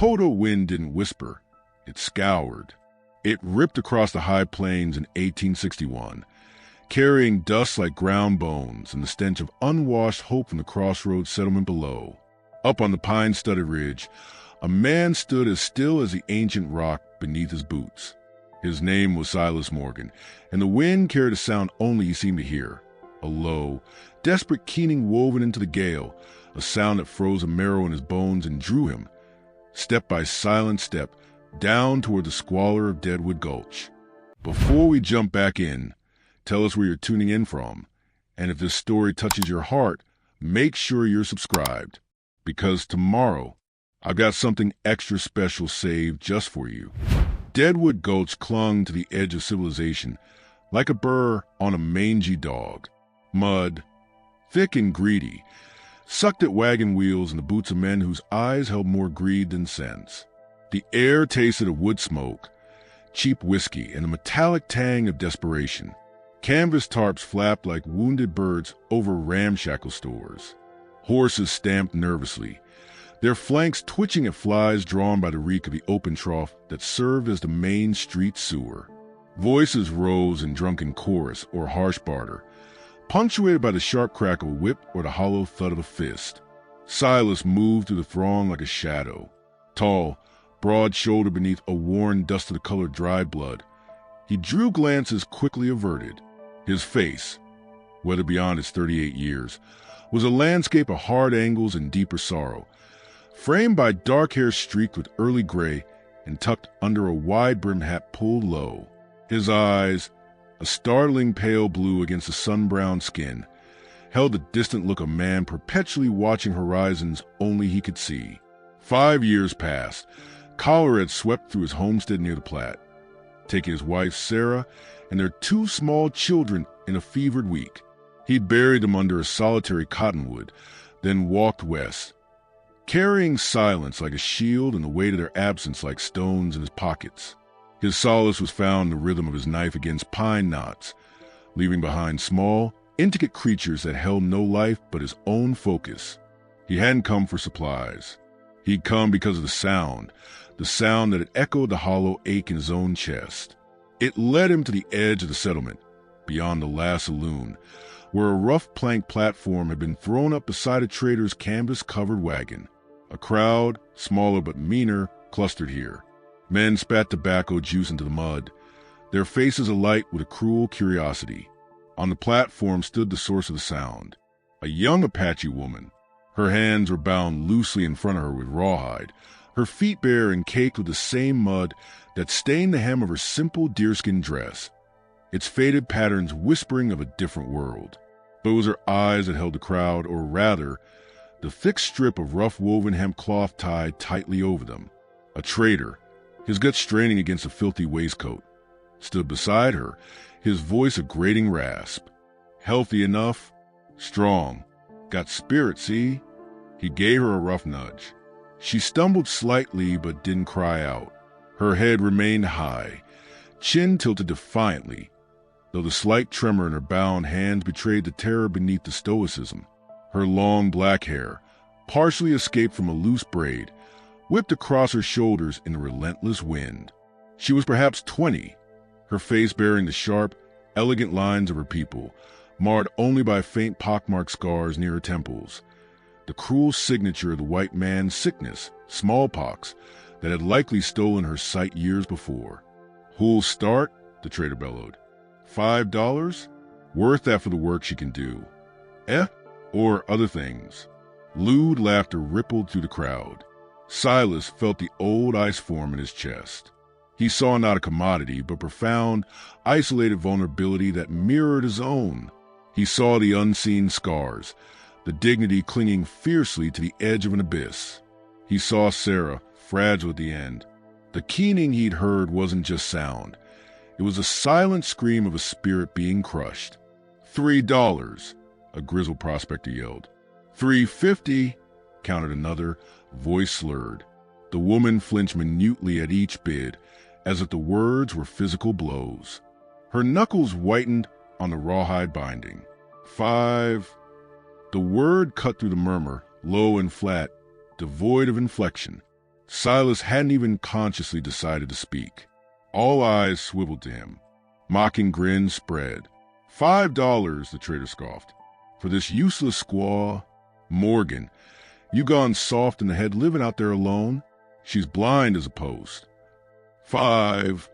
Dakota wind didn't whisper, it scoured. It ripped across the high plains in 1861, carrying dust like ground bones and the stench of unwashed hope from the crossroads settlement below. Up on the pine-studded ridge, a man stood as still as the ancient rock beneath his boots. His name was Silas Morgan, and the wind carried a sound only he seemed to hear, a low, desperate keening woven into the gale, a sound that froze a marrow in his bones and drew him, step by silent step, down toward the squalor of Deadwood Gulch. Before we jump back in, tell us where you're tuning in from, and if this story touches your heart, make sure you're subscribed, because tomorrow I've got something extra special saved just for you. Deadwood Gulch clung to the edge of civilization like a burr on a mangy dog. Mud, thick and greedy, sucked at wagon wheels in the boots of men whose eyes held more greed than sense. The air tasted of wood smoke, cheap whiskey, and a metallic tang of desperation. Canvas tarps flapped like wounded birds over ramshackle stores. Horses stamped nervously, their flanks twitching at flies drawn by the reek of the open trough that served as the main street sewer. Voices rose in drunken chorus or harsh barter, punctuated by the sharp crack of a whip or the hollow thud of a fist. Silas moved through the throng like a shadow, tall, broad-shouldered beneath a worn, dust-of-the-colored dried blood. He drew glances quickly averted. His face, whether beyond its 38 years, was a landscape of hard angles and deeper sorrow, framed by dark hair streaked with early gray and tucked under a wide-brimmed hat pulled low. His eyes, a startling pale blue against the sun-browned skin, held the distant look of a man perpetually watching horizons only he could see. 5 years passed. Cholera had swept through his homestead near the Platte, taking his wife Sarah and their 2 small children in a fevered week. He'd buried them under a solitary cottonwood, then walked west, carrying silence like a shield and the weight of their absence like stones in his pockets. His solace was found in the rhythm of his knife against pine knots, leaving behind small, intricate creatures that held no life but his own focus. He hadn't come for supplies. He'd come because of the sound that had echoed the hollow ache in his own chest. It led him to the edge of the settlement, beyond the last saloon, where a rough plank platform had been thrown up beside a trader's canvas-covered wagon. A crowd, smaller but meaner, clustered here. Men spat tobacco juice into the mud, their faces alight with a cruel curiosity. On the platform stood the source of the sound, a young Apache woman. Her hands were bound loosely in front of her with rawhide, her feet bare and caked with the same mud that stained the hem of her simple deerskin dress, its faded patterns whispering of a different world. But it was her eyes that held the crowd, or rather, the thick strip of rough-woven hemp cloth tied tightly over them. A trader, his guts straining against a filthy waistcoat, stood beside her, his voice a grating rasp. Healthy enough, strong, got spirit, see? He gave her a rough nudge. She stumbled slightly but didn't cry out. Her head remained high, chin tilted defiantly, though the slight tremor in her bound hands betrayed the terror beneath the stoicism. Her long black hair, partially escaped from a loose braid, whipped across her shoulders in the relentless wind. She was perhaps 20, her face bearing the sharp, elegant lines of her people, marred only by faint pockmarked scars near her temples, the cruel signature of the white man's sickness, smallpox, that had likely stolen her sight years before. "Who'll start?" the trader bellowed. $5? Worth that for the work she can do. Eh? Or other things. Lewd laughter rippled through the crowd. Silas felt the old ice form in his chest. He saw not a commodity, but profound, isolated vulnerability that mirrored his own. He saw the unseen scars, the dignity clinging fiercely to the edge of an abyss. He saw Sarah, fragile at the end. The keening he'd heard wasn't just sound. It was a silent scream of a spirit being crushed. $3, a grizzled prospector yelled. $3.50, counted another, voice slurred. The woman flinched minutely at each bid, as if the words were physical blows. Her knuckles whitened on the rawhide binding. $5. The word cut through the murmur, low and flat, devoid of inflection. Silas hadn't even consciously decided to speak. All eyes swiveled to him. Mocking grins spread. $5, the trader scoffed. For this useless squaw? Morgan, you gone soft in the head living out there alone? She's blind as a post. 5,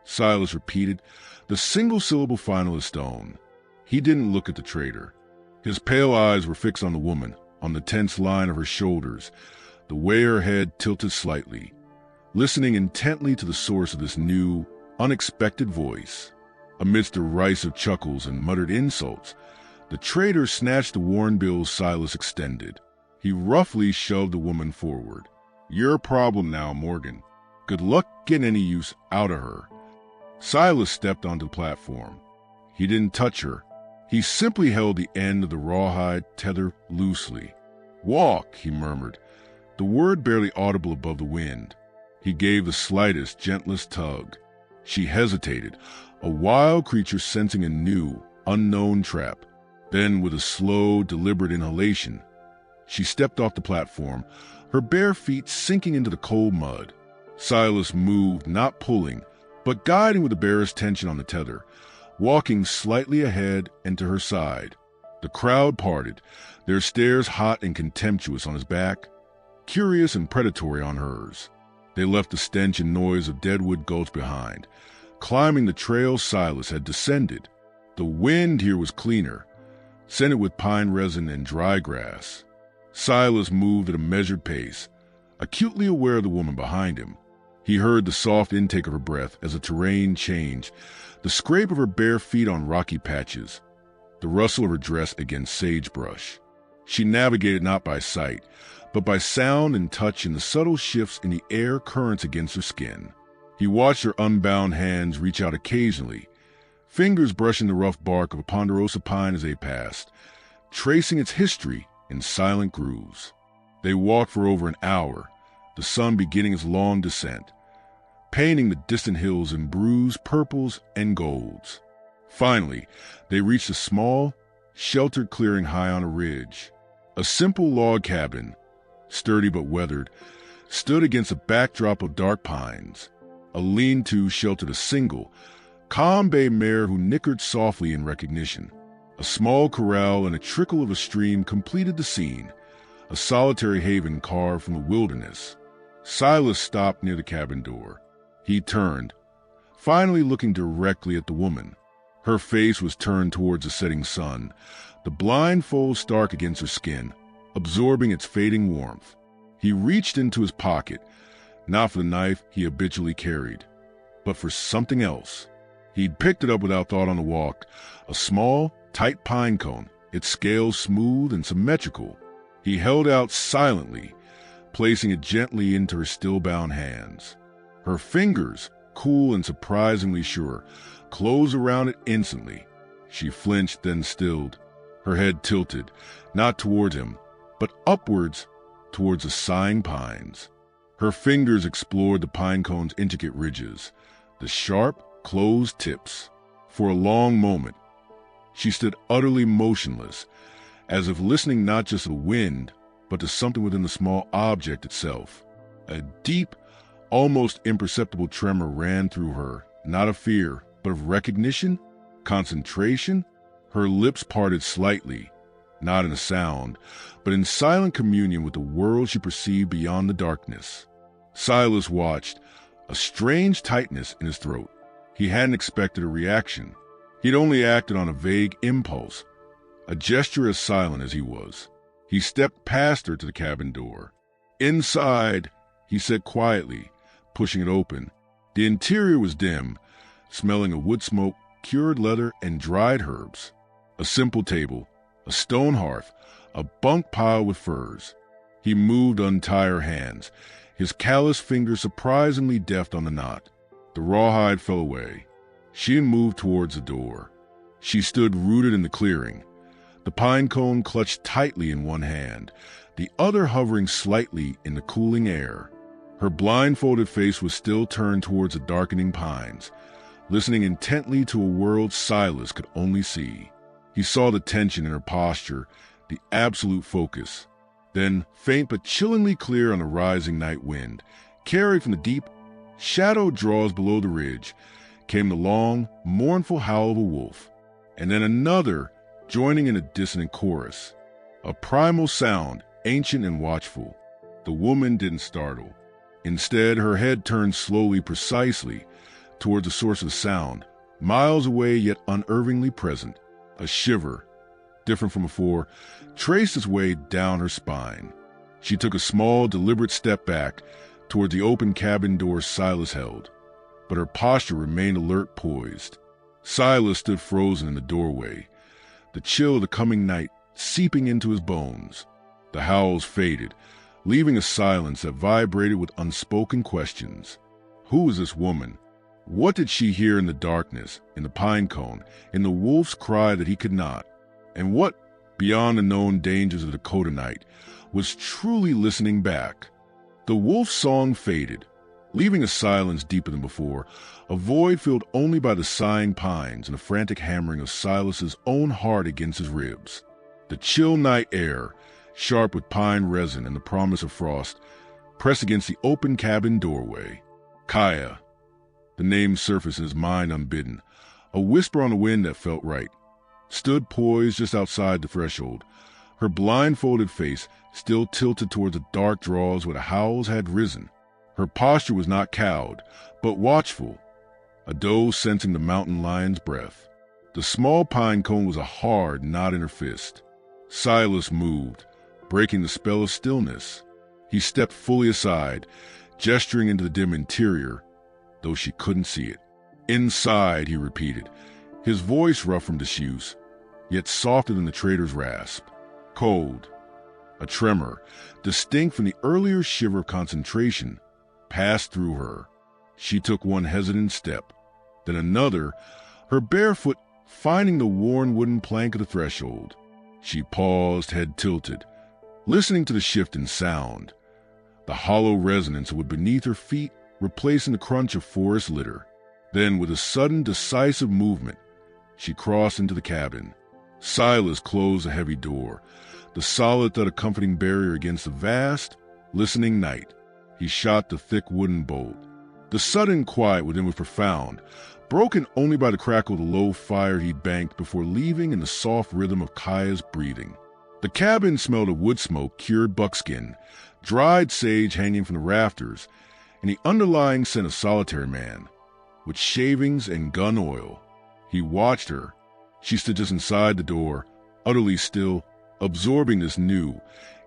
Silas repeated, the single-syllable final as stone. He didn't look at the trader. His pale eyes were fixed on the woman, on the tense line of her shoulders, the way her head tilted slightly, listening intently to the source of this new, unexpected voice. Amidst a rice of chuckles and muttered insults, the trader snatched the worn bill Silas extended. He roughly shoved the woman forward. You're a problem now, Morgan. Good luck getting any use out of her. Silas stepped onto the platform. He didn't touch her. He simply held the end of the rawhide tether loosely. Walk, he murmured, the word barely audible above the wind. He gave the slightest, gentlest tug. She hesitated, a wild creature sensing a new, unknown trap. Then, with a slow, deliberate inhalation, she stepped off the platform, her bare feet sinking into the cold mud. Silas moved, not pulling, but guiding with the barest tension on the tether, walking slightly ahead and to her side. The crowd parted, their stares hot and contemptuous on his back, curious and predatory on hers. They left the stench and noise of Deadwood Gulch behind, climbing the trail Silas had descended. The wind here was cleaner, scented with pine resin and dry grass. Silas moved at a measured pace, acutely aware of the woman behind him. He heard the soft intake of her breath as the terrain changed, the scrape of her bare feet on rocky patches, the rustle of her dress against sagebrush. She navigated not by sight, but by sound and touch in the subtle shifts in the air currents against her skin. He watched her unbound hands reach out occasionally, fingers brushing the rough bark of a ponderosa pine as they passed, tracing its history in silent grooves. They walked for over an hour, the sun beginning its long descent, painting the distant hills in bruised purples and golds. Finally, they reached a small, sheltered clearing high on a ridge. A simple log cabin, sturdy but weathered, stood against a backdrop of dark pines. A lean-to sheltered a single, calm bay mare who nickered softly in recognition. A small corral and a trickle of a stream completed the scene, a solitary haven carved from the wilderness. Silas stopped near the cabin door. He turned, finally looking directly at the woman. Her face was turned towards the setting sun, the blind fold stark against her skin, absorbing its fading warmth. He reached into his pocket, not for the knife he habitually carried, but for something else. He'd picked it up without thought on the walk, a small, tight pine cone, its scales smooth and symmetrical. He held out silently, placing it gently into her still-bound hands. Her fingers, cool and surprisingly sure, closed around it instantly. She flinched, then stilled, her head tilted, not towards him, but upwards towards the sighing pines. Her fingers explored the pine cone's intricate ridges, the sharp, closed tips. For a long moment, she stood utterly motionless, as if listening not just to the wind, but to something within the small object itself. A deep, almost imperceptible tremor ran through her, not of fear, but of recognition, concentration. Her lips parted slightly, not in a sound, but in silent communion with the world she perceived beyond the darkness. Silas watched, a strange tightness in his throat. He hadn't expected a reaction. He'd only acted on a vague impulse, a gesture as silent as he was. He stepped past her to the cabin door. "Inside," he said quietly, pushing it open. The interior was dim, smelling of wood smoke, cured leather, and dried herbs. A simple table, a stone hearth, a bunk piled with furs. He moved to untie her hands, his callous fingers surprisingly deft on the knot. The rawhide fell away. She moved towards the door. She stood rooted in the clearing, the pine cone clutched tightly in one hand, the other hovering slightly in the cooling air. Her blindfolded face was still turned towards the darkening pines, listening intently to a world Silas could only see. He saw the tension in her posture, the absolute focus. Then, faint but chillingly clear on the rising night wind, carried from the deep, shadowed draws below the ridge, came the long, mournful howl of a wolf, and then another joining in a dissonant chorus. A primal sound, ancient and watchful. The woman didn't startle. Instead, her head turned slowly, precisely, towards the source of the sound, miles away yet unerringly present. A shiver, different from before, traced its way down her spine. She took a small, deliberate step back toward the open cabin door Silas held, but her posture remained alert, poised. Silas stood frozen in the doorway, the chill of the coming night seeping into his bones. The howls faded, leaving a silence that vibrated with unspoken questions. Who was this woman? What did she hear in the darkness, in the pine cone, in the wolf's cry that he could not? And what, beyond the known dangers of the Dakota night, was truly listening back? The wolf's song faded, leaving a silence deeper than before, a void filled only by the sighing pines and the frantic hammering of Silas's own heart against his ribs. The chill night air, sharp with pine resin and the promise of frost, pressed against the open cabin doorway. Kaya. The name surfaced in his mind unbidden, a whisper on the wind that felt right. Stood poised just outside the threshold, her blindfolded face still tilted toward the dark draws where the howls had risen. Her posture was not cowed, but watchful, a doe sensing the mountain lion's breath. The small pine cone was a hard knot in her fist. Silas moved, breaking the spell of stillness. He stepped fully aside, gesturing into the dim interior, though she couldn't see it. Inside, he repeated, his voice rough from disuse, yet softer than the trader's rasp. Cold. A tremor, distinct from the earlier shiver of concentration, passed through her. She took one hesitant step, then another, her bare foot finding the worn wooden plank of the threshold. She paused, head tilted, listening to the shift in sound, the hollow resonance of what beneath her feet replacing the crunch of forest litter. Then, with a sudden, decisive movement, she crossed into the cabin. Silas closed the heavy door, the solid thud a comforting barrier against the vast, listening night. He shot the thick wooden bolt. The sudden quiet within was profound, broken only by the crackle of the low fire he'd banked before leaving and the soft rhythm of Kaya's breathing. The cabin smelled of wood smoke, cured buckskin, dried sage hanging from the rafters, and the underlying scent of solitary man, with shavings and gun oil. He watched her. She stood just inside the door, utterly still, absorbing this new,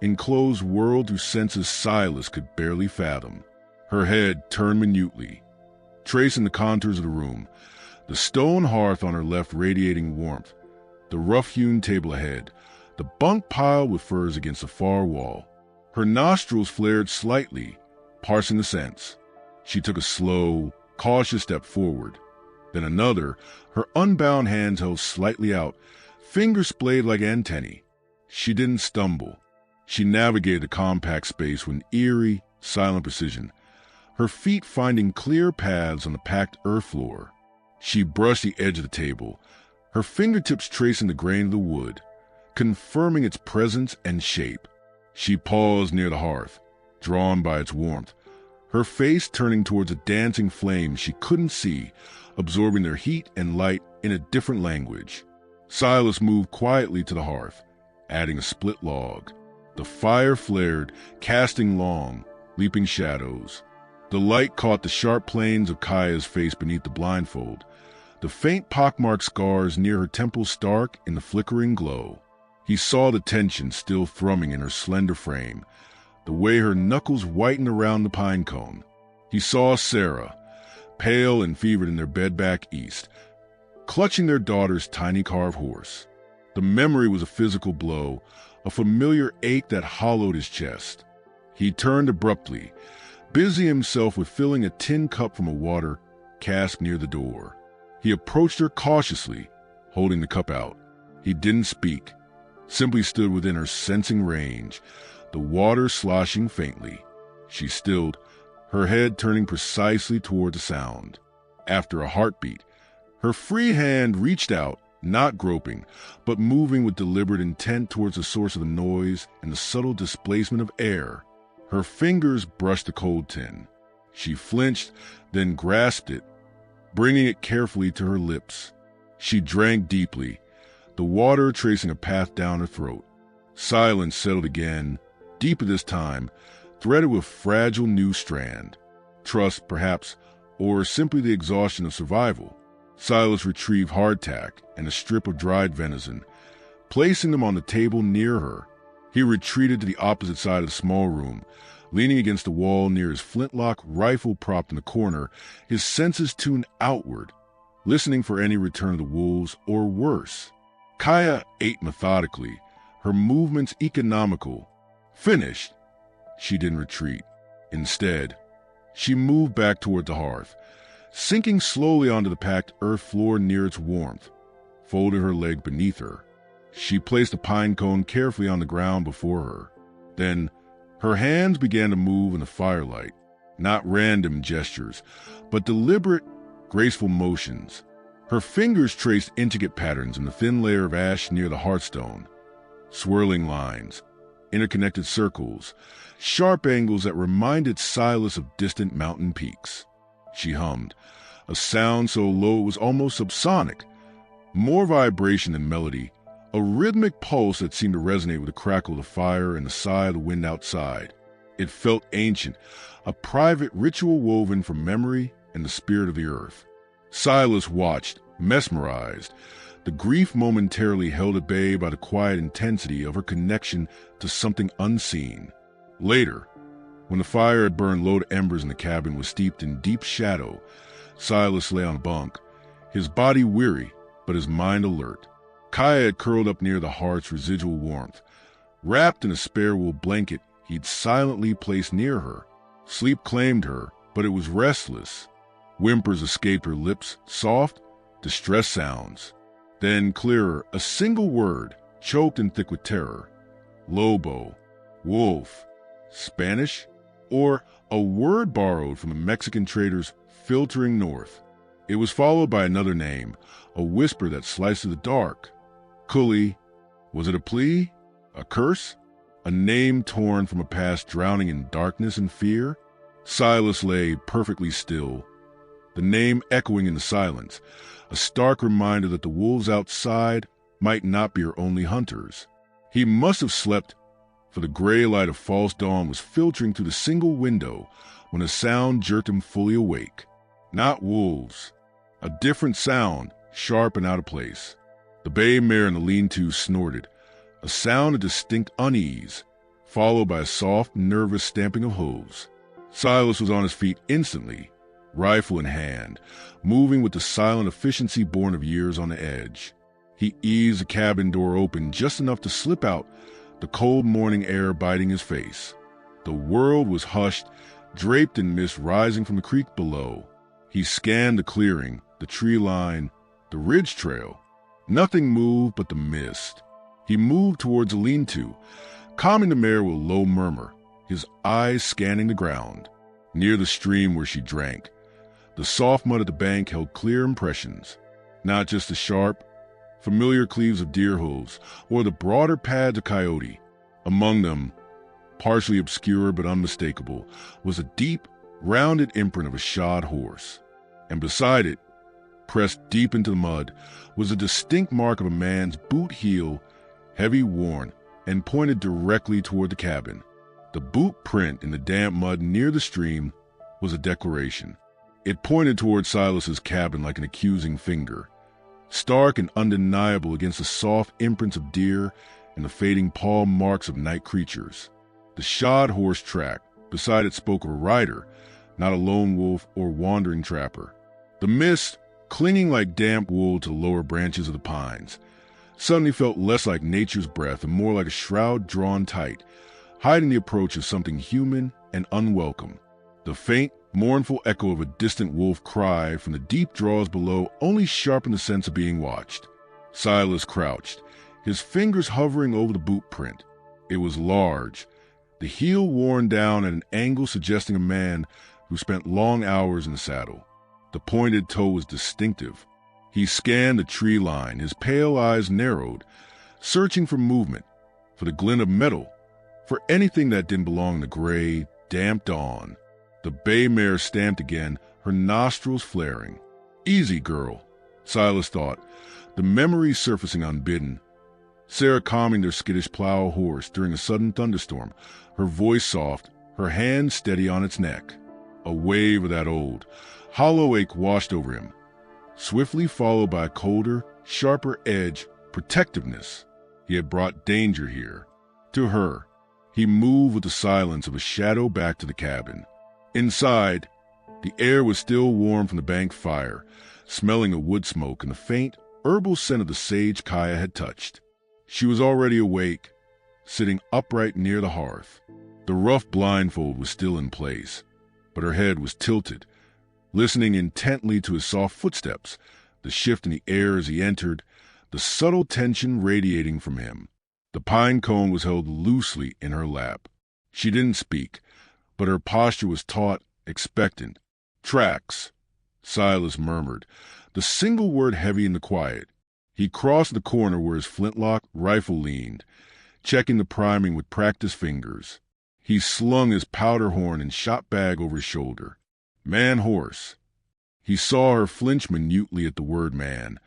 enclosed world through senses Silas could barely fathom. Her head turned minutely, tracing the contours of the room, the stone hearth on her left radiating warmth, the rough-hewn table ahead, the bunk piled with furs against the far wall. Her nostrils flared slightly, parsing the scents. She took a slow, cautious step forward, then another, her unbound hands held slightly out, fingers splayed like antennae. She didn't stumble. She navigated the compact space with an eerie, silent precision, her feet finding clear paths on the packed earth floor. She brushed the edge of the table, her fingertips tracing the grain of the wood, confirming its presence and shape. She paused near the hearth, drawn by its warmth, her face turning towards a dancing flame she couldn't see, absorbing their heat and light in a different language. Silas moved quietly to the hearth, adding a split log. The fire flared, casting long, leaping shadows. The light caught the sharp planes of Kaya's face beneath the blindfold, the faint pockmarked scars near her temples stark in the flickering glow. He saw the tension still thrumming in her slender frame, the way her knuckles whitened around the pine cone. He saw Sarah, pale and fevered in their bed back east, clutching their daughter's tiny carved horse. The memory was a physical blow, a familiar ache that hollowed his chest. He turned abruptly, busy himself with filling a tin cup from a water cask near the door. He approached her cautiously, holding the cup out. He didn't speak, simply stood within her sensing range, the water sloshing faintly. She stilled, her head turning precisely toward the sound. After a heartbeat, her free hand reached out, not groping, but moving with deliberate intent towards the source of the noise and the subtle displacement of air. Her fingers brushed the cold tin. She flinched, then grasped it, bringing it carefully to her lips. She drank deeply, the water tracing a path down her throat. Silence settled again, deeper this time, threaded with fragile new strand. Trust, perhaps, or simply the exhaustion of survival. Silas retrieved hardtack and a strip of dried venison, placing them on the table near her. He retreated to the opposite side of the small room, leaning against the wall near his flintlock rifle propped in the corner, his senses tuned outward, listening for any return of the wolves or worse. Kaya ate methodically, her movements economical. Finished, she didn't retreat. Instead, she moved back toward the hearth, sinking slowly onto the packed earth floor near its warmth, folded her leg beneath her. She placed a pine cone carefully on the ground before her. Then, her hands began to move in the firelight, not random gestures, but deliberate, graceful motions. Her fingers traced intricate patterns in the thin layer of ash near the hearthstone, swirling lines, interconnected circles, sharp angles that reminded Silas of distant mountain peaks. She hummed, a sound so low it was almost subsonic, more vibration than melody, a rhythmic pulse that seemed to resonate with the crackle of the fire and the sigh of the wind outside. It felt ancient, a private ritual woven from memory and the spirit of the earth. Silas watched, mesmerized, the grief momentarily held at bay by the quiet intensity of her connection to something unseen. Later, when the fire had burned low to embers and the cabin was steeped in deep shadow, Silas lay on a bunk, his body weary, but his mind alert. Kaya had curled up near the hearth's residual warmth, wrapped in a spare wool blanket he'd silently placed near her. Sleep claimed her, but it was restless. Whimpers escaped her lips, soft, distressed sounds. Then clearer, a single word, choked and thick with terror. Lobo, wolf, Spanish, or a word borrowed from a Mexican trader's filtering north. It was followed by another name, a whisper that sliced through the dark. Cully. Was it a plea? A curse? A name torn from a past drowning in darkness and fear? Silas lay perfectly still, the name echoing in the silence, a stark reminder that the wolves outside might not be her only hunters. He must have slept, for the gray light of false dawn was filtering through the single window when a sound jerked him fully awake. Not wolves. A different sound, sharp and out of place. The bay mare in the lean-to snorted, a sound of distinct unease, followed by a soft, nervous stamping of hooves. Silas was on his feet instantly, rifle in hand, moving with the silent efficiency born of years on the edge. He eased the cabin door open just enough to slip out, the cold morning air biting his face. The world was hushed, draped in mist rising from the creek below. He scanned the clearing, the tree line, the ridge trail. Nothing moved but the mist. He moved towards the lean-to, calming the mare with a low murmur, his eyes scanning the ground. Near the stream where she drank, the soft mud at the bank held clear impressions, not just the sharp, familiar cleaves of deer hooves or the broader pads of coyote. Among them, partially obscure but unmistakable, was a deep, rounded imprint of a shod horse. And beside it, pressed deep into the mud, was a distinct mark of a man's boot heel, heavy worn, and pointed directly toward the cabin. The boot print in the damp mud near the stream was a declaration. It pointed toward Silas's cabin like an accusing finger, stark and undeniable against the soft imprints of deer and the fading paw marks of night creatures. The shod horse track beside it spoke of a rider, not a lone wolf or wandering trapper. The mist, clinging like damp wool to the lower branches of the pines, suddenly felt less like nature's breath and more like a shroud drawn tight, hiding the approach of something human and unwelcome. The faint, mournful echo of a distant wolf cry from the deep draws below only sharpened the sense of being watched. Silas crouched, his fingers hovering over the boot print. It was large, the heel worn down at an angle suggesting a man who spent long hours in the saddle. The pointed toe was distinctive. He scanned the tree line, his pale eyes narrowed, searching for movement, for the glint of metal, for anything that didn't belong in the gray, damp dawn. The bay mare stamped again, her nostrils flaring. Easy, girl, Silas thought, the memory surfacing unbidden. Sarah calming their skittish plow horse during a sudden thunderstorm, her voice soft, her hand steady on its neck. A wave of that old, hollow ache washed over him, swiftly followed by a colder, sharper edge, protectiveness. He had brought danger here. To her. He moved with the silence of a shadow back to the cabin. Inside, the air was still warm from the bank fire, smelling of wood smoke and the faint, herbal scent of the sage Kaya had touched. She was already awake, sitting upright near the hearth. The rough blindfold was still in place, but her head was tilted, listening intently to his soft footsteps, the shift in the air as he entered, the subtle tension radiating from him. The pine cone was held loosely in her lap. She didn't speak, but her posture was taut, expectant. Tracks, Silas murmured, the single word heavy in the quiet. He crossed the corner where his flintlock rifle leaned, checking the priming with practiced fingers. He slung his powder horn and shot bag over his shoulder. Man horse. He saw her flinch minutely at the word man,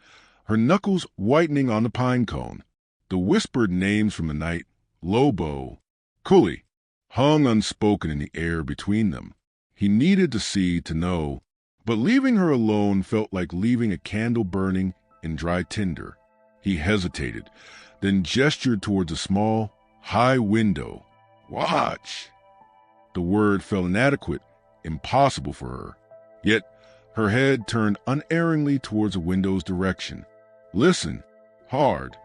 her knuckles whitening on the pine cone. The whispered names from the night, Lobo, Cooley, hung unspoken in the air between them. He needed to see, to know, but leaving her alone felt like leaving a candle burning in dry tinder. He hesitated, then gestured towards a small, high window. Watch! The word felt inadequate, impossible for her. Yet her head turned unerringly towards the window's direction. Listen, hard.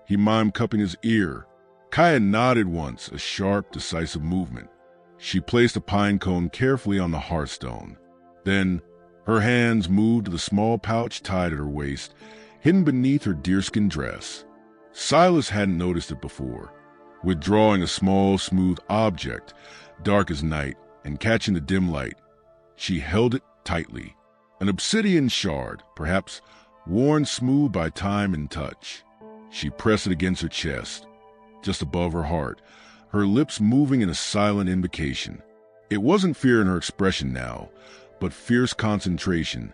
He mimed cupping his ear. Kaya nodded once, a sharp, decisive movement. She placed a pine cone carefully on the hearthstone. Then her hands moved to the small pouch tied at her waist, hidden beneath her deerskin dress. Silas hadn't noticed it before. Withdrawing a small, smooth object, dark as night, and catching the dim light, she held it tightly. An obsidian shard, perhaps worn smooth by time and touch. She pressed it against her chest, just above her heart, her lips moving in a silent invocation. It wasn't fear in her expression now, but fierce concentration,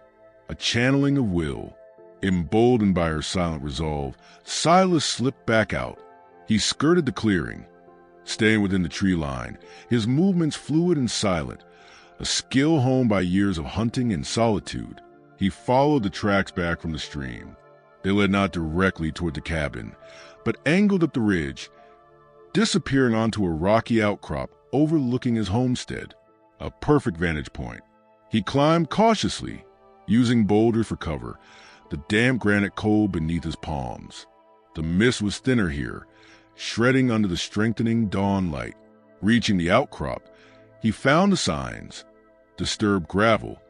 a channeling of will. Emboldened by her silent resolve, Silas slipped back out. He skirted the clearing, staying within the tree line, his movements fluid and silent, a skill honed by years of hunting and solitude. He followed the tracks back from the stream. They led not directly toward the cabin, but angled up the ridge, disappearing onto a rocky outcrop overlooking his homestead, a perfect vantage point. He climbed cautiously, using boulders for cover, the damp granite cold beneath his palms. The mist was thinner here, shredding under the strengthening dawn light. Reaching the outcrop, he found the signs: disturbed gravel,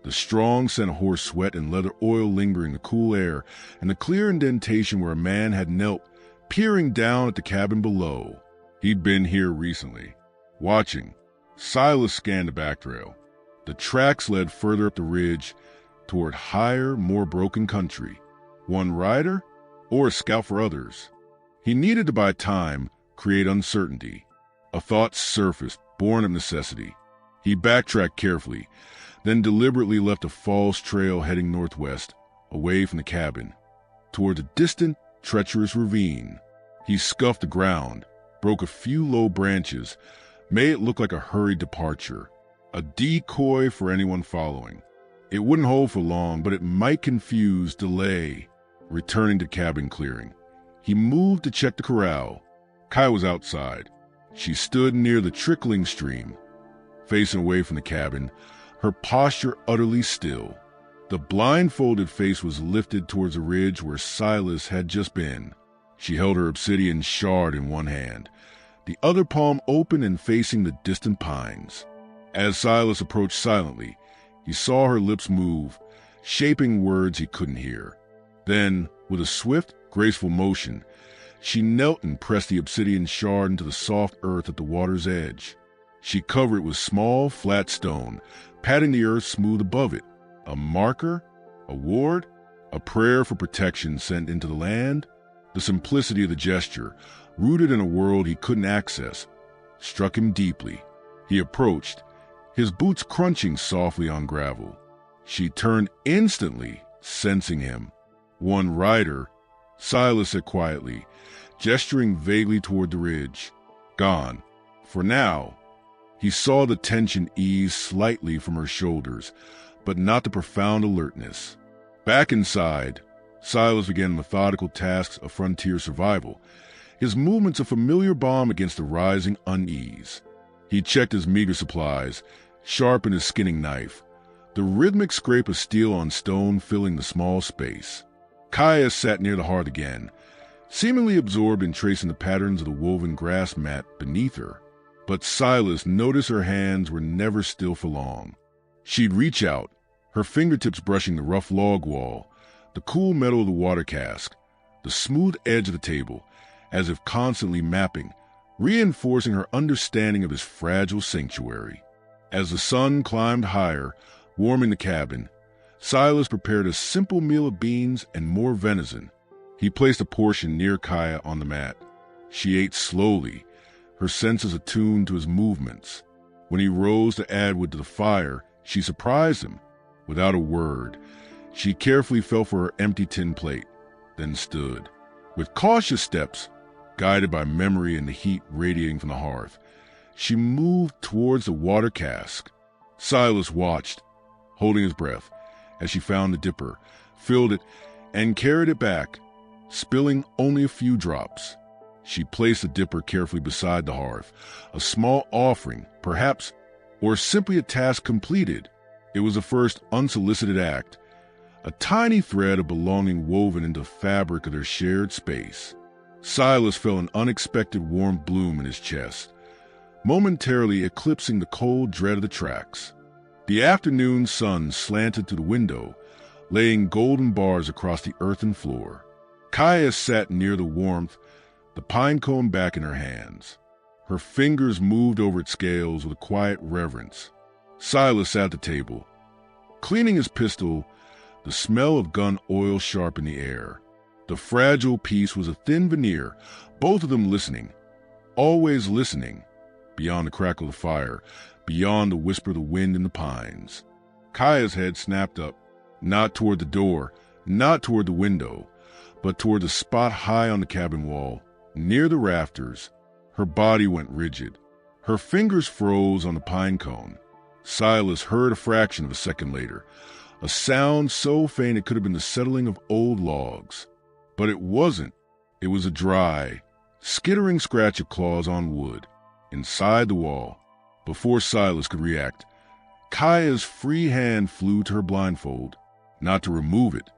the strong scent of horse sweat and leather oil lingering in the cool air, and the clear indentation where a man had knelt, peering down at the cabin below. He'd been here recently. Watching, Silas scanned the back trail. The tracks led further up the ridge, toward higher, more broken country. One rider, or a scout for others. He needed to buy time, create uncertainty. A thought surfaced, born of necessity. He backtracked carefully, then deliberately left a false trail heading northwest, away from the cabin, toward a distant, treacherous ravine. He scuffed the ground, broke a few low branches, made it look like a hurried departure, a decoy for anyone following. It wouldn't hold for long, but it might confuse, delay. Returning to cabin clearing, he moved to check the corral. Kai was outside. She stood near the trickling stream, facing away from the cabin, her posture utterly still. The blindfolded face was lifted towards the ridge where Silas had just been. She held her obsidian shard in one hand, the other palm open and facing the distant pines. As Silas approached silently, he saw her lips move, shaping words he couldn't hear. Then, with a swift, graceful motion, she knelt and pressed the obsidian shard into the soft earth at the water's edge. She covered it with small, flat stone, patting the earth smooth above it. A marker? A ward? A prayer for protection sent into the land? The simplicity of the gesture, rooted in a world he couldn't access, struck him deeply. He approached, his boots crunching softly on gravel. She turned instantly, sensing him. "One rider," Silas said quietly, gesturing vaguely toward the ridge. "Gone. For now." He saw the tension ease slightly from her shoulders, but not the profound alertness. Back inside, Silas began methodical tasks of frontier survival, his movements a familiar balm against the rising unease. He checked his meager supplies, sharpened his skinning knife, the rhythmic scrape of steel on stone filling the small space. Kaya sat near the hearth again, seemingly absorbed in tracing the patterns of the woven grass mat beneath her. But Silas noticed her hands were never still for long. She'd reach out, her fingertips brushing the rough log wall, the cool metal of the water cask, the smooth edge of the table, as if constantly mapping, reinforcing her understanding of his fragile sanctuary. As the sun climbed higher, warming the cabin, Silas prepared a simple meal of beans and more venison. He placed a portion near Kaya on the mat. She ate slowly, her senses attuned to his movements. When he rose to add wood to the fire, she surprised him. Without a word, she carefully felt for her empty tin plate, then stood. With cautious steps, guided by memory and the heat radiating from the hearth, she moved towards the water cask. Silas watched, holding his breath, as she found the dipper, filled it, and carried it back, spilling only a few drops. She placed the dipper carefully beside the hearth, a small offering, perhaps, or simply a task completed. It was the first unsolicited act, a tiny thread of belonging woven into the fabric of their shared space. Silas felt an unexpected warm bloom in his chest, momentarily eclipsing the cold dread of the tracks. The afternoon sun slanted through the window, laying golden bars across the earthen floor. Kaya sat near the warmth, the pine cone back in her hands. Her fingers moved over its scales with a quiet reverence. Silas sat at the table, cleaning his pistol, the smell of gun oil sharp in the air. The fragile piece was a thin veneer, both of them listening, always listening, beyond the crackle of the fire, beyond the whisper of the wind in the pines. Kaya's head snapped up, not toward the door, not toward the window, but toward the spot high on the cabin wall, near the rafters. Her body went rigid. Her fingers froze on the pine cone. Silas heard a fraction of a second later, a sound so faint it could have been the settling of old logs. But it wasn't. It was a dry, skittering scratch of claws on wood, inside the wall. Before Silas could react, Kaya's free hand flew to her blindfold, not to remove it,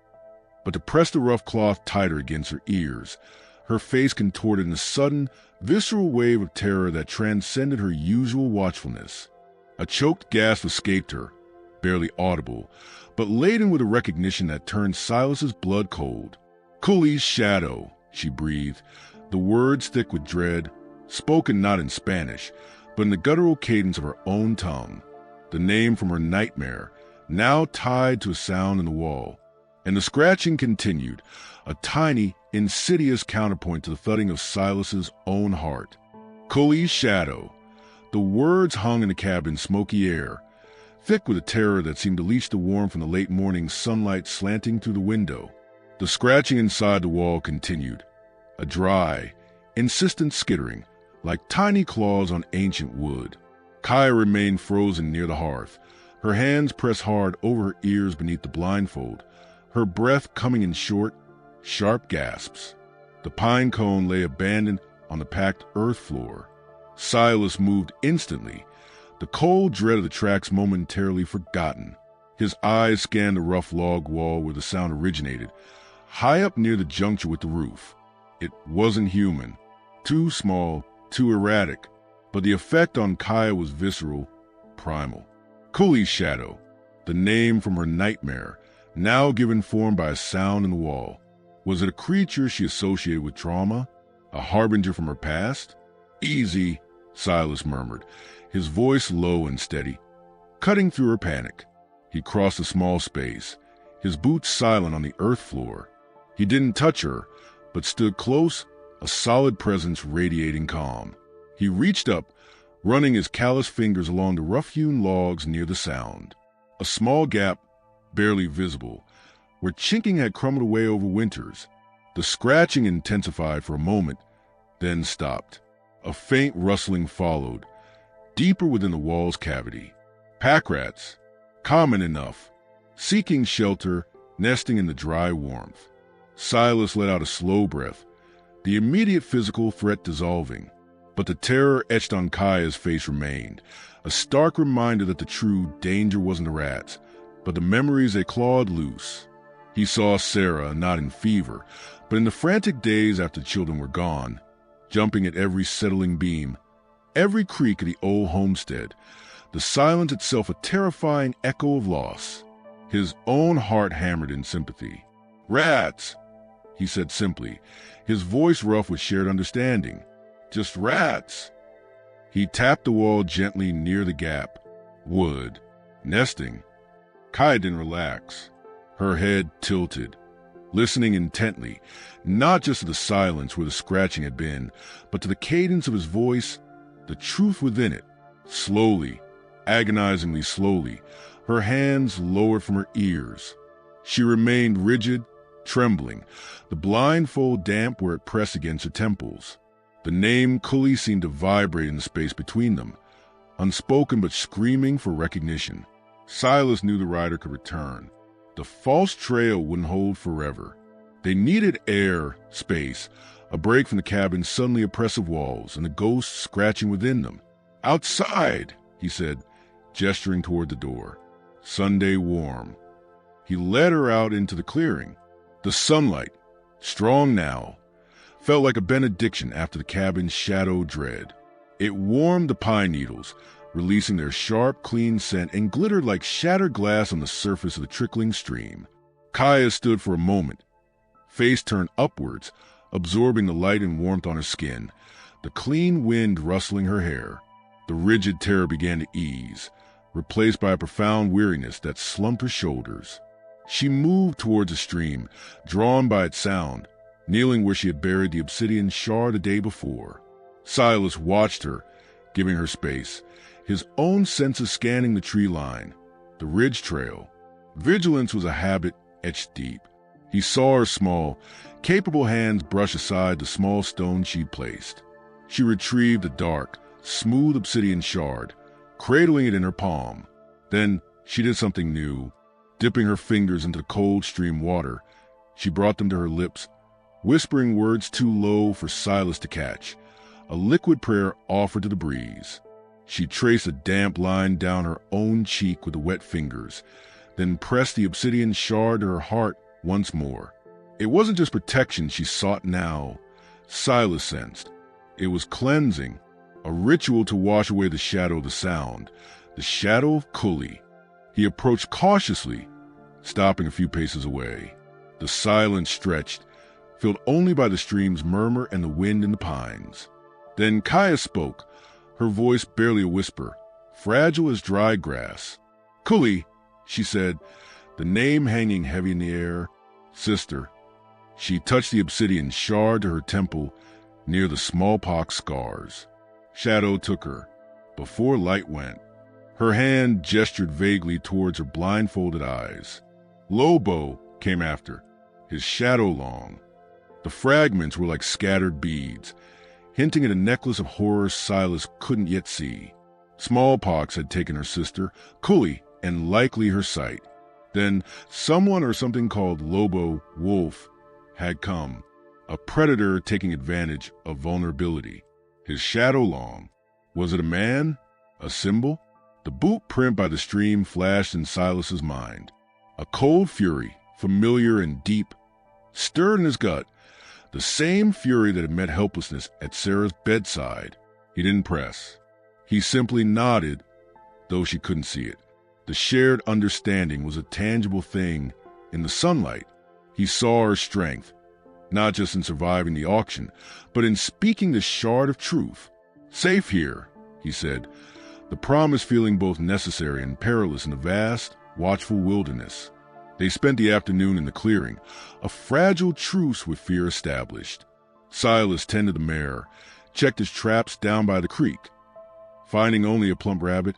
but to press the rough cloth tighter against her ears, her face contorted in a sudden, visceral wave of terror that transcended her usual watchfulness. A choked gasp escaped her, barely audible, but laden with a recognition that turned Silas's blood cold. "Cooley's shadow," she breathed, the words thick with dread, spoken not in Spanish, but in the guttural cadence of her own tongue. The name from her nightmare, now tied to a sound in the wall. And the scratching continued, a tiny, insidious counterpoint to the thudding of Silas's own heart. "Cooley's shadow." The words hung in the cabin's smoky air, thick with a terror that seemed to leach the warmth from the late morning sunlight slanting through the window. The scratching inside the wall continued, a dry, insistent skittering, like tiny claws on ancient wood. Kaya remained frozen near the hearth, her hands pressed hard over her ears beneath the blindfold, her breath coming in short, sharp gasps. The pine cone lay abandoned on the packed earth floor. Silas moved instantly, the cold dread of the tracks momentarily forgotten. His eyes scanned the rough log wall where the sound originated, high up near the juncture with the roof. It wasn't human, too small, too erratic, but the effect on Kaya was visceral, primal. Cooley's shadow, the name from her nightmare, now given form by a sound in the wall. Was it a creature she associated with trauma, a harbinger from her past? "Easy," Silas murmured, his voice low and steady, cutting through her panic. He crossed a small space, his boots silent on the earth floor. He didn't touch her, but stood close, a solid presence radiating calm. He reached up, running his calloused fingers along the rough-hewn logs near the sound. A small gap, barely visible, where chinking had crumbled away over winters. The scratching intensified for a moment, then stopped. A faint rustling followed, deeper within the wall's cavity. Pack rats, common enough, seeking shelter, nesting in the dry warmth. Silas let out a slow breath, the immediate physical threat dissolving. But the terror etched on Kaya's face remained, a stark reminder that the true danger wasn't the rats, but the memories they clawed loose. He saw Sarah, not in fever, but in the frantic days after the children were gone, jumping at every settling beam, every creak of the old homestead, the silence itself a terrifying echo of loss. His own heart hammered in sympathy. "Rats," he said simply, his voice rough with shared understanding. "Just rats." He tapped the wall gently near the gap. Wood. Nesting. Kaya didn't relax. Her head tilted, listening intently, not just to the silence where the scratching had been, but to the cadence of his voice, the truth within it. Slowly, agonizingly slowly, her hands lowered from her ears. She remained rigid, trembling, the blindfold damp where it pressed against her temples. The name Cully seemed to vibrate in the space between them, unspoken but screaming for recognition. Silas knew the rider could return. The false trail wouldn't hold forever. They needed air, space, a break from the cabin's suddenly oppressive walls and the ghosts scratching within them. "Outside," he said, gesturing toward the door. Sunday warm. He led her out into the clearing. The sunlight, strong now, felt like a benediction after the cabin's shadow dread. It warmed the pine needles, releasing their sharp, clean scent, and glittered like shattered glass on the surface of the trickling stream. Kaya stood for a moment, face turned upwards, absorbing the light and warmth on her skin, the clean wind rustling her hair. The rigid terror began to ease, replaced by a profound weariness that slumped her shoulders. She moved towards the stream, drawn by its sound, kneeling where she had buried the obsidian shard the day before. Silas watched her, giving her space, his own senses scanning the tree line, the ridge trail. Vigilance was a habit etched deep. He saw her small, capable hands brush aside the small stone she'd placed. She retrieved the dark, smooth obsidian shard, cradling it in her palm. Then she did something new. Dipping her fingers into the cold stream water, she brought them to her lips, whispering words too low for Silas to catch, a liquid prayer offered to the breeze. She traced a damp line down her own cheek with the wet fingers, then pressed the obsidian shard to her heart once more. It wasn't just protection she sought now, Silas sensed. It was cleansing, a ritual to wash away the shadow of the sound, the shadow of Cully. He approached cautiously, stopping a few paces away. The silence stretched, filled only by the stream's murmur and the wind in the pines. Then Kaya spoke, her voice barely a whisper, fragile as dry grass. "Cully," she said, the name hanging heavy in the air. "Sister." She touched the obsidian shard to her temple near the smallpox scars. Shadow took her, before light went. Her hand gestured vaguely towards her blindfolded eyes. Lobo came after, his shadow long. The fragments were like scattered beads, hinting at a necklace of horrors Silas couldn't yet see. Smallpox had taken her sister, Cully, and likely her sight. Then someone or something called Lobo, Wolf, had come, a predator taking advantage of vulnerability. His shadow long. Was it a man? A symbol? The boot print by the stream flashed in Silas's mind. A cold fury, familiar and deep, stirred in his gut, the same fury that had met helplessness at Sarah's bedside. He didn't press. He simply nodded, though she couldn't see it. The shared understanding was a tangible thing in the sunlight. He saw her strength, not just in surviving the auction, but in speaking the shard of truth. "Safe here," he said, the promise feeling both necessary and perilous in the vast, watchful wilderness. They spent the afternoon in the clearing, a fragile truce with fear established. Silas tended the mare, checked his traps down by the creek, finding only a plump rabbit,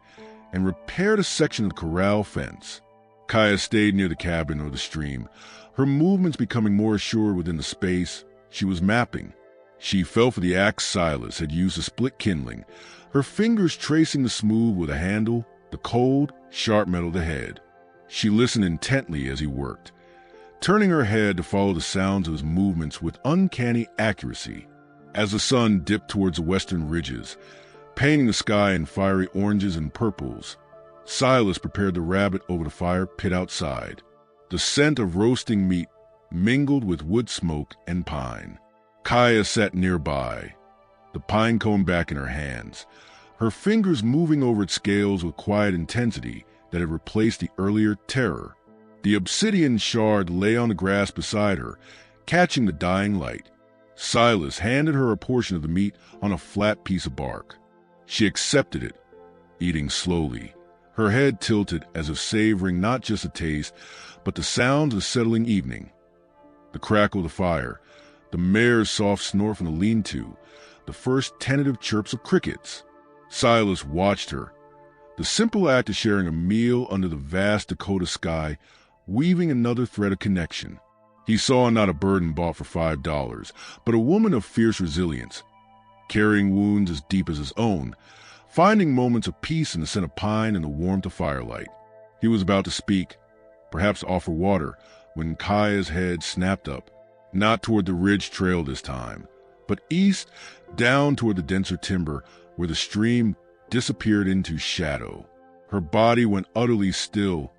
and repaired a section of the corral fence. Kaya stayed near the cabin or the stream, her movements becoming more assured within the space she was mapping. She felt for the axe Silas had used to split kindling, her fingers tracing the smooth with a handle, the cold, sharp metal of the head. She listened intently as he worked, turning her head to follow the sounds of his movements with uncanny accuracy. As the sun dipped towards the western ridges, painting the sky in fiery oranges and purples, Silas prepared the rabbit over the fire pit outside. The scent of roasting meat mingled with wood smoke and pine. Kaya sat nearby, the pine cone back in her hands, her fingers moving over its scales with quiet intensity that had replaced the earlier terror. The obsidian shard lay on the grass beside her, catching the dying light. Silas handed her a portion of the meat on a flat piece of bark. She accepted it, eating slowly, her head tilted as if savoring not just the taste, but the sounds of the settling evening. The crackle of the fire, the mare's soft snore from the lean-to, the first tentative chirps of crickets. Silas watched her, the simple act of sharing a meal under the vast Dakota sky, weaving another thread of connection. He saw not a burden bought for $5, but a woman of fierce resilience, carrying wounds as deep as his own, finding moments of peace in the scent of pine and the warmth of firelight. He was about to speak, perhaps offer water, when Kaya's head snapped up, not toward the ridge trail this time, but east, down toward the denser timber where the stream disappeared into shadow. Her body went utterly still,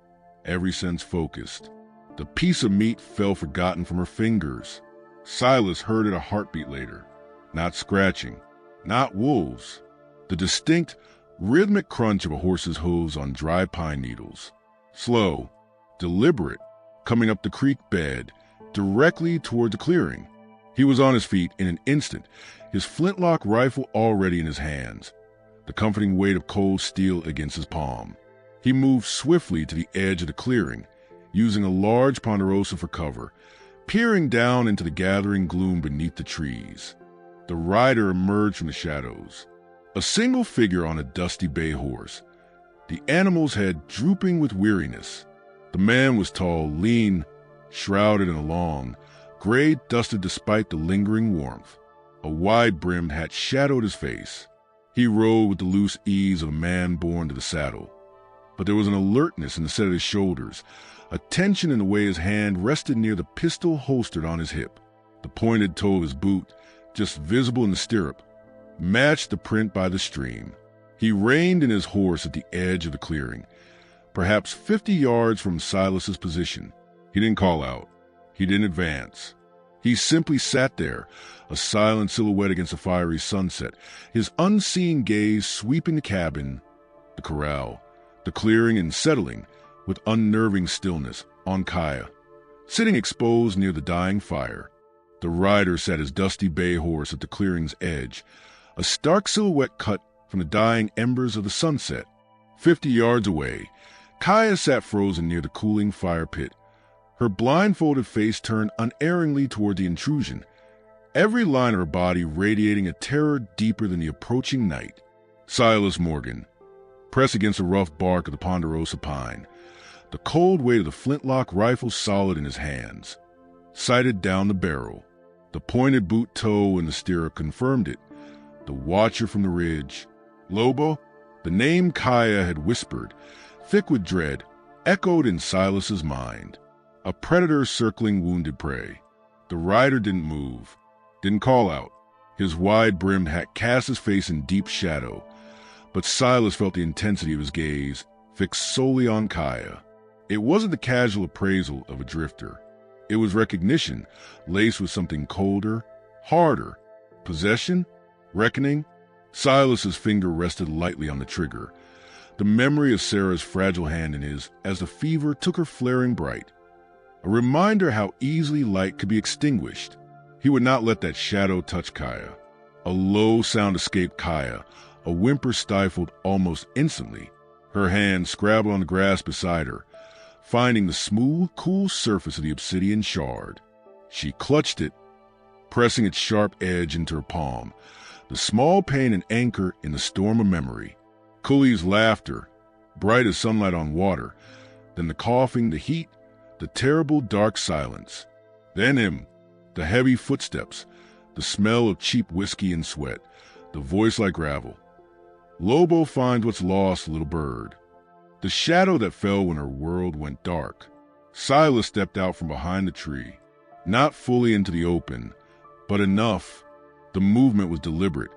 every sense focused. The piece of meat fell forgotten from her fingers. Silas heard it a heartbeat later. Not scratching, not wolves. The distinct, rhythmic crunch of a horse's hooves on dry pine needles. Slow, deliberate, coming up the creek bed, directly toward the clearing. He was on his feet in an instant, his flintlock rifle already in his hands, the comforting weight of cold steel against his palm. He moved swiftly to the edge of the clearing, using a large ponderosa for cover, peering down into the gathering gloom beneath the trees. The rider emerged from the shadows, a single figure on a dusty bay horse, the animal's head drooping with weariness. The man was tall, lean, shrouded in a long, gray dusted despite the lingering warmth. A wide-brimmed hat shadowed his face. He rode with the loose ease of a man born to the saddle. But there was an alertness in the set of his shoulders, a tension in the way his hand rested near the pistol holstered on his hip. The pointed toe of his boot, just visible in the stirrup, matched the print by the stream. He reined in his horse at the edge of the clearing, perhaps 50 yards from Silas's position. He didn't call out. He didn't advance. He simply sat there, a silent silhouette against the fiery sunset, his unseeing gaze sweeping the cabin, the corral, the clearing, and settling with unnerving stillness on Kaya, sitting exposed near the dying fire. The rider sat his dusty bay horse at the clearing's edge, a stark silhouette cut from the dying embers of the sunset. 50 yards away, Kaya sat frozen near the cooling fire pit, her blindfolded face turned unerringly toward the intrusion, every line of her body radiating a terror deeper than the approaching night. Silas Morgan, pressed against the rough bark of the ponderosa pine, the cold weight of the flintlock rifle solid in his hands, sighted down the barrel. The pointed boot toe in the stirrup confirmed it, the watcher from the ridge. Lobo, the name Kaya had whispered, thick with dread, echoed in Silas's mind. A predator circling wounded prey. The rider didn't move, didn't call out. His wide-brimmed hat cast his face in deep shadow, but Silas felt the intensity of his gaze, fixed solely on Kaya. It wasn't the casual appraisal of a drifter. It was recognition, laced with something colder, harder. Possession? Reckoning? Silas's finger rested lightly on the trigger, the memory of Sarah's fragile hand in his as the fever took her flaring bright. A reminder how easily light could be extinguished. He would not let that shadow touch Kaya. A low sound escaped Kaya, a whimper stifled almost instantly. Her hand scrabbled on the grass beside her, finding the smooth, cool surface of the obsidian shard. She clutched it, pressing its sharp edge into her palm, the small pain an anchor in the storm of memory. Cooley's laughter, bright as sunlight on water, then the coughing, the heat, the terrible dark silence. Then him, the heavy footsteps, the smell of cheap whiskey and sweat, the voice like gravel. Lobo finds what's lost, little bird. The shadow that fell when her world went dark. Silas stepped out from behind the tree, not fully into the open, but enough. The movement was deliberate,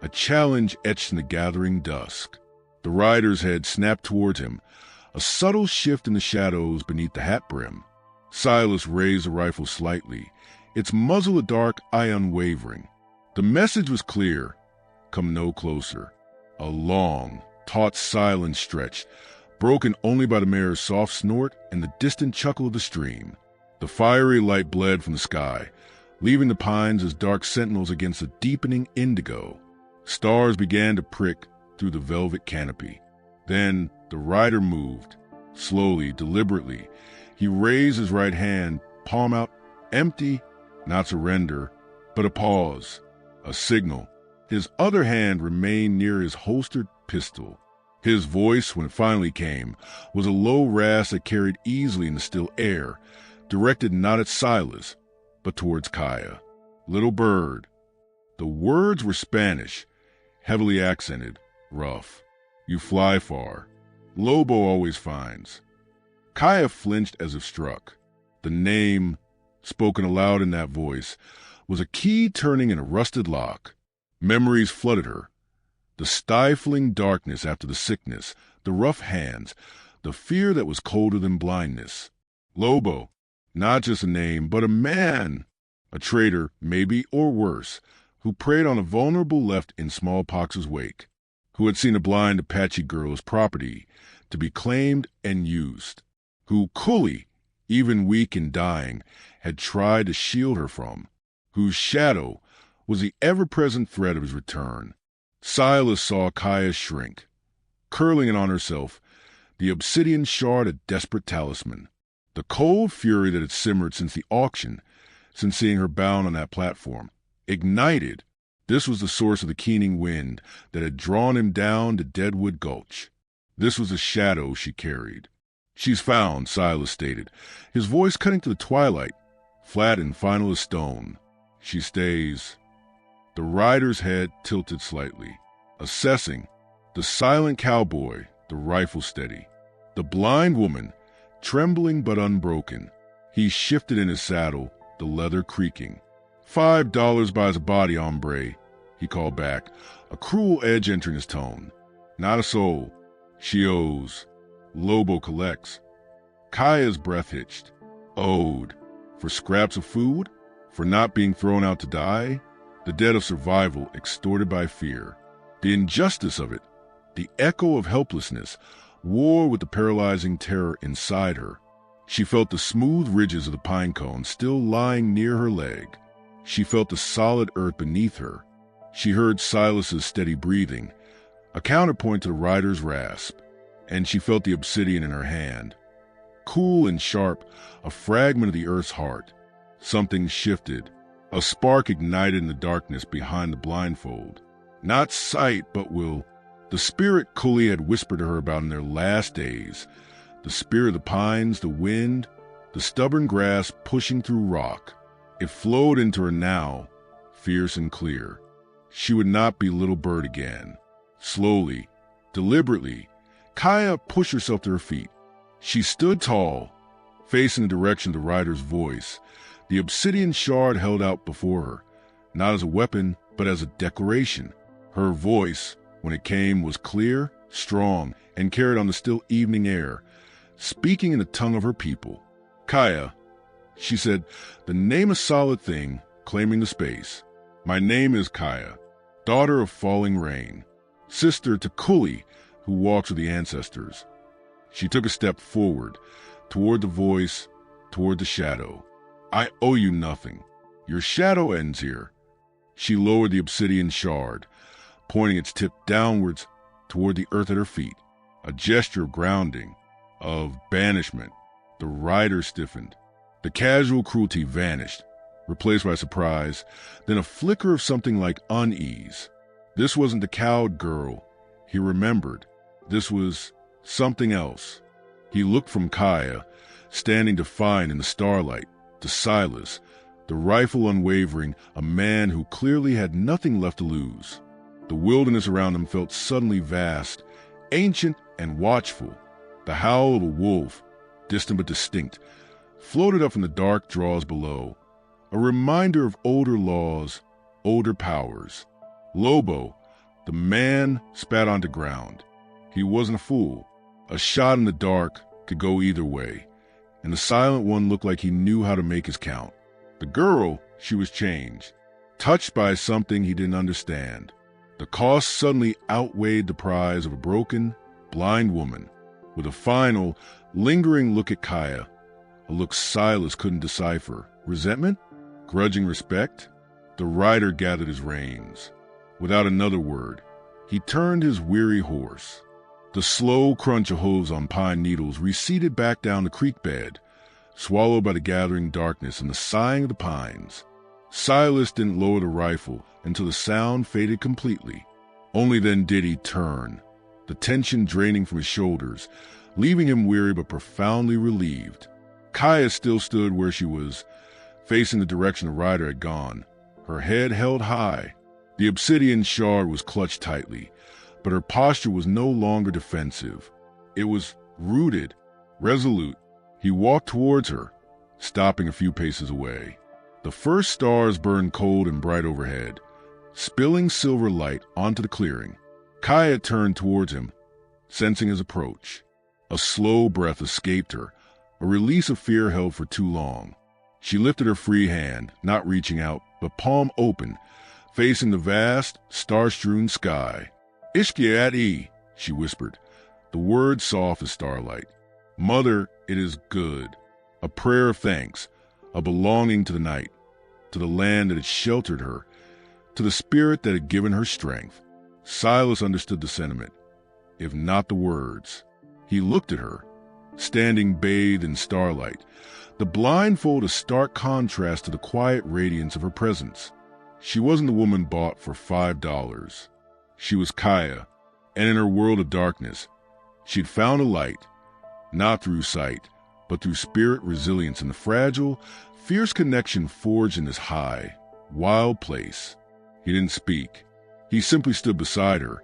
a challenge etched in the gathering dusk. The rider's head snapped towards him, a subtle shift in the shadows beneath the hat brim. Silas raised the rifle slightly, its muzzle a dark eye unwavering. The message was clear: come no closer. A long, taut silence stretched, broken only by the mare's soft snort and the distant chuckle of the stream. The fiery light bled from the sky, leaving the pines as dark sentinels against a deepening indigo. Stars began to prick through the velvet canopy. Then the rider moved, slowly, deliberately. He raised his right hand, palm out, empty, not surrender, but a pause, a signal. His other hand remained near his holstered pistol. His voice, when it finally came, was a low rasp that carried easily in the still air, directed not at Silas, but towards Kaya. Little bird. The words were Spanish, heavily accented, rough. You fly far. Lobo always finds. Kaya flinched as if struck. The name, spoken aloud in that voice, was a key turning in a rusted lock. Memories flooded her. The stifling darkness after the sickness, the rough hands, the fear that was colder than blindness. Lobo, not just a name, but a man. A traitor, maybe, or worse, who preyed on a vulnerable left in Smallpox's wake, who had seen a blind Apache girl as property to be claimed and used, who Cooley, even weak and dying, had tried to shield her from, whose shadow was the ever-present threat of his return. Silas saw Kaya shrink, curling it on herself, the obsidian shard a desperate talisman. The cold fury that had simmered since the auction, since seeing her bound on that platform, ignited. This was the source of the keening wind that had drawn him down to Deadwood Gulch. This was the shadow she carried. She's found, Silas stated, his voice cutting to the twilight, flat and final as stone. She stays. The rider's head tilted slightly, assessing. The silent cowboy, the rifle steady. The blind woman, trembling but unbroken. He shifted in his saddle, the leather creaking. $5 buys a body, hombre, he called back, a cruel edge entering his tone. Not a soul. She owes. Lobo collects. Kaya's breath hitched. Owed. For scraps of food? For not being thrown out to die? The debt of survival extorted by fear. The injustice of it, the echo of helplessness, war with the paralyzing terror inside her. She felt the smooth ridges of the pine cone still lying near her leg. She felt the solid earth beneath her. She heard Silas's steady breathing, a counterpoint to the rider's rasp, and she felt the obsidian in her hand. Cool and sharp, a fragment of the earth's heart. Something shifted. A spark ignited in the darkness behind the blindfold. Not sight, but will. The spirit Cooley had whispered to her about in their last days. The spirit of the pines, the wind, the stubborn grass pushing through rock. It flowed into her now, fierce and clear. She would not be little bird again. Slowly, deliberately, Kaya pushed herself to her feet. She stood tall, facing the direction of the rider's voice, the obsidian shard held out before her, not as a weapon, but as a declaration. Her voice, when it came, was clear, strong, and carried on the still evening air, speaking in the tongue of her people. Kaya, she said, the name a solid thing, claiming the space. My name is Kaya, daughter of falling rain, sister to Cooley, who walks with the ancestors. She took a step forward, toward the voice, toward the shadow. I owe you nothing. Your shadow ends here. She lowered the obsidian shard, pointing its tip downwards toward the earth at her feet, a gesture of grounding, of banishment. The rider stiffened. The casual cruelty vanished, replaced by surprise, then a flicker of something like unease. This wasn't the cowed girl he remembered. This was something else. He looked from Kaya, standing defiant in the starlight, to Silas, the rifle unwavering, a man who clearly had nothing left to lose. The wilderness around him felt suddenly vast, ancient and watchful. The howl of a wolf, distant but distinct, floated up from the dark draws below, a reminder of older laws, older powers. Lobo, the man, spat onto ground. He wasn't a fool. A shot in the dark could go either way, and the silent one looked like he knew how to make his count. The girl, she was changed, touched by something he didn't understand. The cost suddenly outweighed the prize of a broken, blind woman. With a final, lingering look at Kaya, a look Silas couldn't decipher. Resentment? Grudging respect? The rider gathered his reins. Without another word, he turned his weary horse. The slow crunch of hooves on pine needles receded back down the creek bed, swallowed by the gathering darkness and the sighing of the pines. Silas didn't lower the rifle until the sound faded completely. Only then did he turn, the tension draining from his shoulders, leaving him weary but profoundly relieved. Kaya still stood where she was, facing the direction the rider had gone, her head held high. The obsidian shard was clutched tightly, but her posture was no longer defensive. It was rooted, resolute. He walked towards her, stopping a few paces away. The first stars burned cold and bright overhead, spilling silver light onto the clearing. Kaya turned towards him, sensing his approach. A slow breath escaped her, a release of fear held for too long. She lifted her free hand, not reaching out, but palm open, facing the vast, star-strewn sky. "Ishkiat-e," she whispered, the word soft as starlight. "Mother, it is good." A prayer of thanks, a belonging to the night, to the land that had sheltered her, to the spirit that had given her strength. Silas understood the sentiment, if not the words. He looked at her, standing bathed in starlight, the blindfold a stark contrast to the quiet radiance of her presence. She wasn't the woman bought for $5. She was Kaya, and in her world of darkness, she'd found a light, not through sight, but through spirit resilience in the fragile, fierce connection forged in this high, wild place. He didn't speak. He simply stood beside her,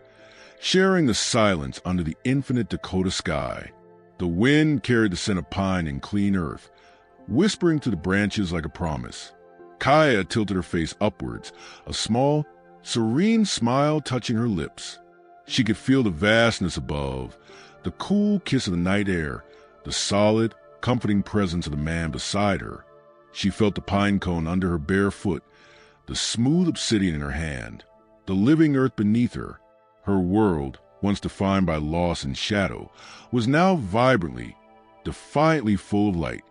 sharing the silence under the infinite Dakota sky. The wind carried the scent of pine and clean earth, whispering through the branches like a promise. Kaya tilted her face upwards, a small, serene smile touching her lips. She could feel the vastness above, the cool kiss of the night air, the solid, comforting presence of the man beside her. She felt the pine cone under her bare foot, the smooth obsidian in her hand, the living earth beneath her. Her world, once defined by loss and shadow, was now vibrantly, defiantly full of light.